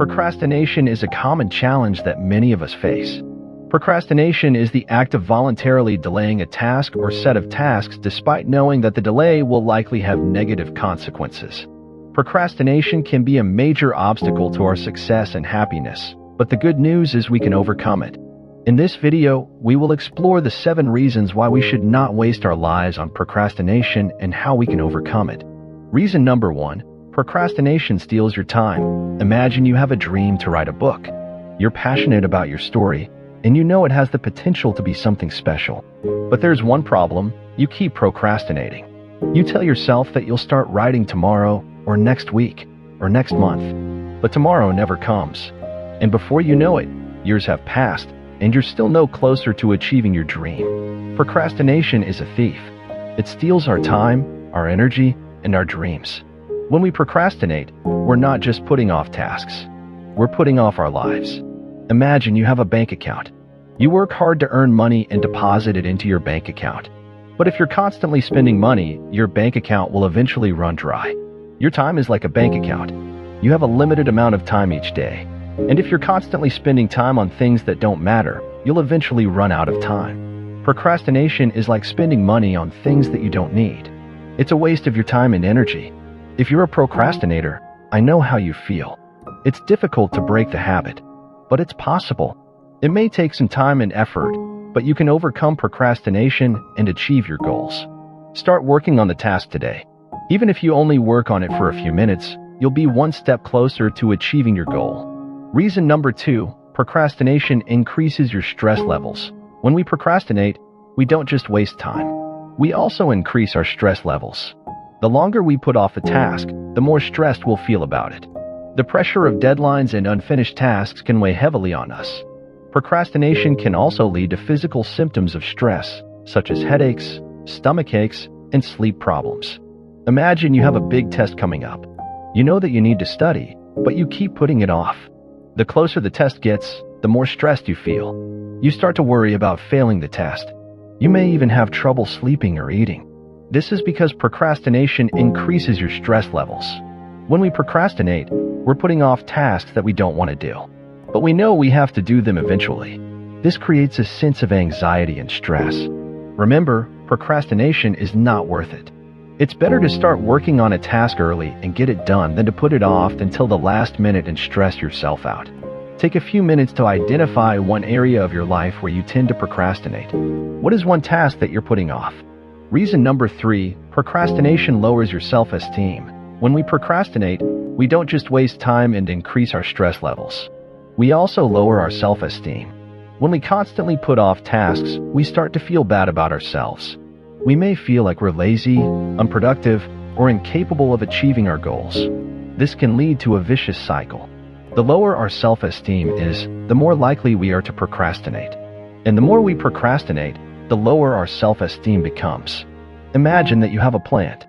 Procrastination is a common challenge that many of us face. Procrastination is the act of voluntarily delaying a task or set of tasks despite knowing that the delay will likely have negative consequences. Procrastination can be a major obstacle to our success and happiness, but the good news is we can overcome it. In this video, we will explore the 7 reasons why we should not waste our lives on procrastination and how we can overcome it. Reason number 1, procrastination steals your time. Imagine you have a dream to write a book. You're passionate about your story, and you know it has the potential to be something special. But there's one problem: you keep procrastinating. You tell yourself that you'll start writing tomorrow, or next week, or next month. But tomorrow never comes. And before you know it, years have passed, and you're still no closer to achieving your dream. Procrastination is a thief. It steals our time, our energy, and our dreams. When we procrastinate, we're not just putting off tasks. We're putting off our lives. Imagine you have a bank account. You work hard to earn money and deposit it into your bank account. But if you're constantly spending money, your bank account will eventually run dry. Your time is like a bank account. You have a limited amount of time each day. And if you're constantly spending time on things that don't matter, you'll eventually run out of time. Procrastination is like spending money on things that you don't need. It's a waste of your time and energy. If you're a procrastinator, I know how you feel. It's difficult to break the habit, but it's possible. It may take some time and effort, but you can overcome procrastination and achieve your goals. Start working on the task today. Even if you only work on it for a few minutes, you'll be one step closer to achieving your goal. Reason number 2, procrastination increases your stress levels. When we procrastinate, we don't just waste time. We also increase our stress levels. The longer we put off a task, the more stressed we'll feel about it. The pressure of deadlines and unfinished tasks can weigh heavily on us. Procrastination can also lead to physical symptoms of stress, such as headaches, stomach aches, and sleep problems. Imagine you have a big test coming up. You know that you need to study, but you keep putting it off. The closer the test gets, the more stressed you feel. You start to worry about failing the test. You may even have trouble sleeping or eating. This is because procrastination increases your stress levels. When we procrastinate, we're putting off tasks that we don't want to do, but we know we have to do them eventually. This creates a sense of anxiety and stress. Remember, procrastination is not worth it. It's better to start working on a task early and get it done than to put it off until the last minute and stress yourself out. Take a few minutes to identify one area of your life where you tend to procrastinate. What is one task that you're putting off? Reason number 3, procrastination lowers your self-esteem. When we procrastinate, we don't just waste time and increase our stress levels. We also lower our self-esteem. When we constantly put off tasks, we start to feel bad about ourselves. We may feel like we're lazy, unproductive, or incapable of achieving our goals. This can lead to a vicious cycle. The lower our self-esteem is, the more likely we are to procrastinate. And the more we procrastinate, the lower our self-esteem becomes. Imagine that you have a plant.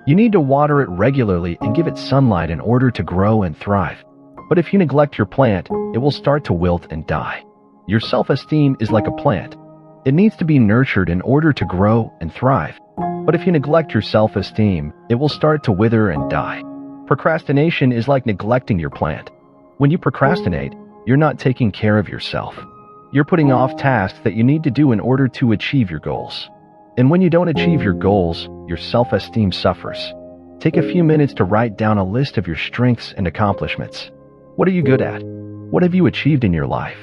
You need to water it regularly and give it sunlight in order to grow and thrive. But if you neglect your plant, it will start to wilt and die. Your self-esteem is like a plant. It needs to be nurtured in order to grow and thrive. But if you neglect your self-esteem, it will start to wither and die. Procrastination is like neglecting your plant. When you procrastinate, you're not taking care of yourself. You're putting off tasks that you need to do in order to achieve your goals. And when you don't achieve your goals, your self-esteem suffers. Take a few minutes to write down a list of your strengths and accomplishments. What are you good at? What have you achieved in your life?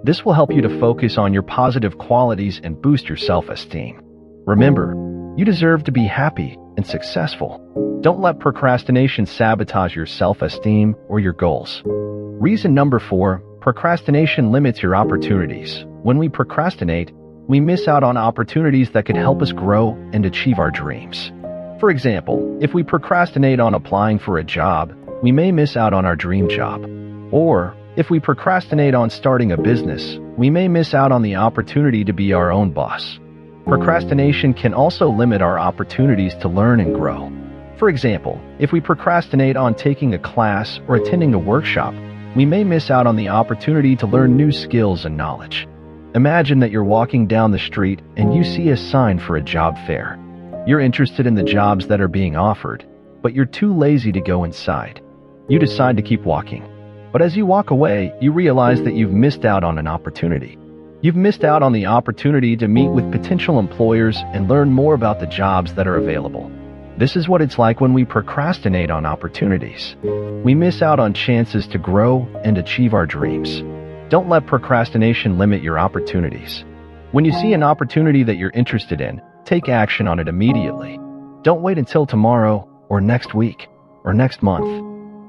This will help you to focus on your positive qualities and boost your self-esteem. Remember, you deserve to be happy and successful. Don't let procrastination sabotage your self-esteem or your goals. Reason number 4, procrastination limits your opportunities. When we procrastinate, we miss out on opportunities that could help us grow and achieve our dreams. For example, if we procrastinate on applying for a job, we may miss out on our dream job. Or, if we procrastinate on starting a business, we may miss out on the opportunity to be our own boss. Procrastination can also limit our opportunities to learn and grow. For example, if we procrastinate on taking a class or attending a workshop, we may miss out on the opportunity to learn new skills and knowledge. Imagine that you're walking down the street and you see a sign for a job fair. You're interested in the jobs that are being offered, but you're too lazy to go inside. You decide to keep walking. But as you walk away, you realize that you've missed out on an opportunity. You've missed out on the opportunity to meet with potential employers and learn more about the jobs that are available. This is what it's like when we procrastinate on opportunities. We miss out on chances to grow and achieve our dreams. Don't let procrastination limit your opportunities. When you see an opportunity that you're interested in, take action on it immediately. Don't wait until tomorrow or next week or next month.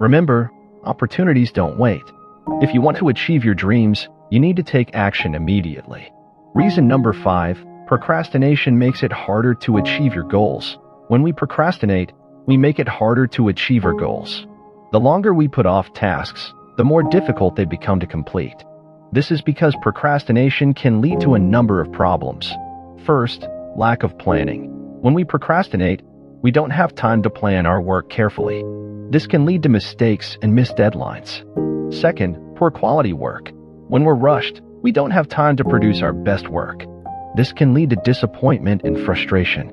Remember, opportunities don't wait. If you want to achieve your dreams, you need to take action immediately. Reason number 5, procrastination makes it harder to achieve your goals. When we procrastinate, we make it harder to achieve our goals. The longer we put off tasks, the more difficult they become to complete. This is because procrastination can lead to a number of problems. First, lack of planning. When we procrastinate, we don't have time to plan our work carefully. This can lead to mistakes and missed deadlines. Second, poor quality work. When we're rushed, we don't have time to produce our best work. This can lead to disappointment and frustration.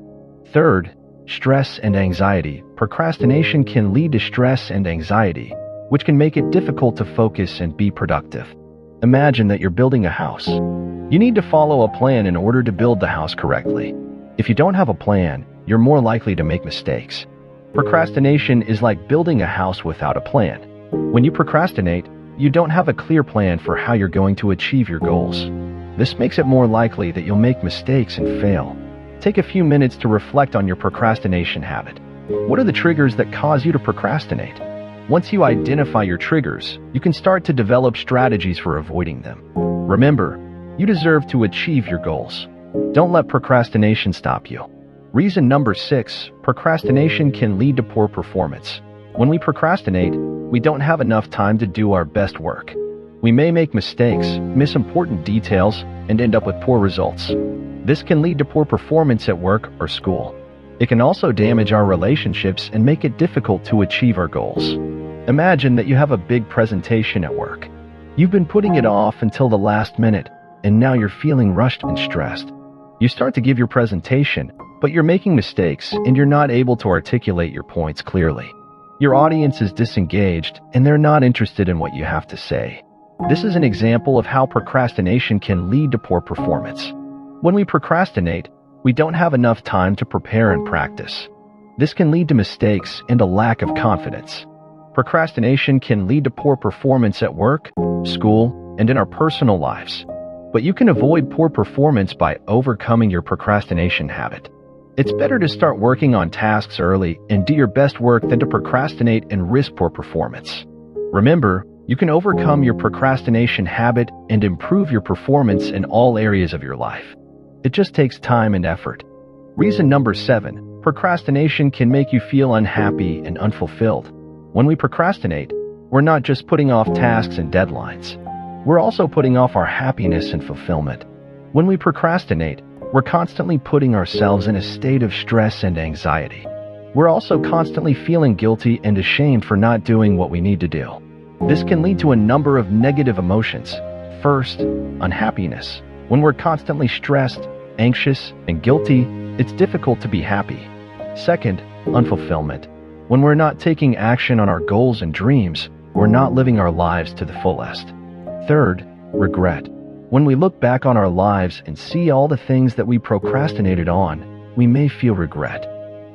Third, stress and anxiety. Procrastination can lead to stress and anxiety, which can make it difficult to focus and be productive. Imagine that you're building a house. You need to follow a plan in order to build the house correctly. If you don't have a plan, you're more likely to make mistakes. Procrastination is like building a house without a plan. When you procrastinate, you don't have a clear plan for how you're going to achieve your goals. This makes it more likely that you'll make mistakes and fail. Take a few minutes to reflect on your procrastination habit. What are the triggers that cause you to procrastinate? Once you identify your triggers, you can start to develop strategies for avoiding them. Remember, you deserve to achieve your goals. Don't let procrastination stop you. Reason number 6, procrastination can lead to poor performance. When we procrastinate, we don't have enough time to do our best work. We may make mistakes, miss important details, and end up with poor results. This can lead to poor performance at work or school. It can also damage our relationships and make it difficult to achieve our goals. Imagine that you have a big presentation at work. You've been putting it off until the last minute, and now you're feeling rushed and stressed. You start to give your presentation, but you're making mistakes and you're not able to articulate your points clearly. Your audience is disengaged and they're not interested in what you have to say. This is an example of how procrastination can lead to poor performance. When we procrastinate, we don't have enough time to prepare and practice. This can lead to mistakes and a lack of confidence. Procrastination can lead to poor performance at work, school, and in our personal lives. But you can avoid poor performance by overcoming your procrastination habit. It's better to start working on tasks early and do your best work than to procrastinate and risk poor performance. Remember, you can overcome your procrastination habit and improve your performance in all areas of your life. It just takes time and effort. Reason number 7, procrastination can make you feel unhappy and unfulfilled. When we procrastinate, we're not just putting off tasks and deadlines. We're also putting off our happiness and fulfillment. When we procrastinate, we're constantly putting ourselves in a state of stress and anxiety. We're also constantly feeling guilty and ashamed for not doing what we need to do. This can lead to a number of negative emotions. First, unhappiness. When we're constantly stressed, anxious, and guilty, it's difficult to be happy. Second, unfulfillment. When we're not taking action on our goals and dreams, we're not living our lives to the fullest. Third, regret. When we look back on our lives and see all the things that we procrastinated on, we may feel regret.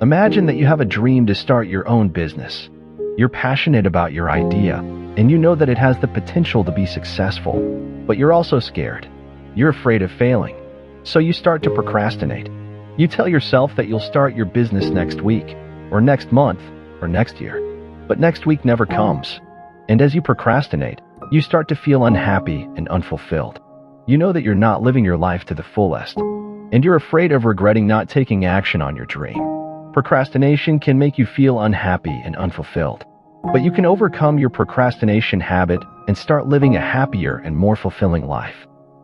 Imagine that you have a dream to start your own business. You're passionate about your idea, and you know that it has the potential to be successful, but you're also scared. You're afraid of failing, so you start to procrastinate. You tell yourself that you'll start your business next week, or next month, or next year, but next week never comes. And as you procrastinate, you start to feel unhappy and unfulfilled. You know that you're not living your life to the fullest, and you're afraid of regretting not taking action on your dream. Procrastination can make you feel unhappy and unfulfilled, but you can overcome your procrastination habit and start living a happier and more fulfilling life.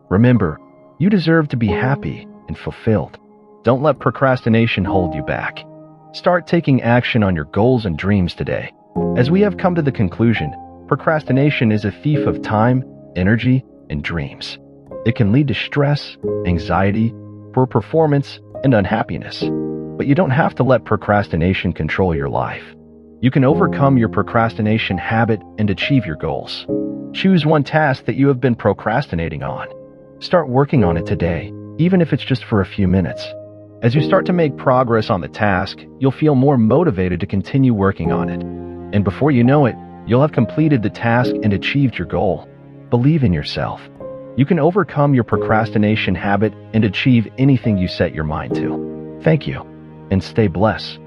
Remember, you deserve to be happy and fulfilled. Don't let procrastination hold you back. Start taking action on your goals and dreams today. As we have come to the conclusion, procrastination is a thief of time, energy, and dreams. It can lead to stress, anxiety, poor performance, and unhappiness. But you don't have to let procrastination control your life. You can overcome your procrastination habit and achieve your goals. Choose one task that you have been procrastinating on. Start working on it today, even if it's just for a few minutes. As you start to make progress on the task, you'll feel more motivated to continue working on it. And before you know it, you'll have completed the task and achieved your goal. Believe in yourself. You can overcome your procrastination habit and achieve anything you set your mind to. Thank you, and stay blessed.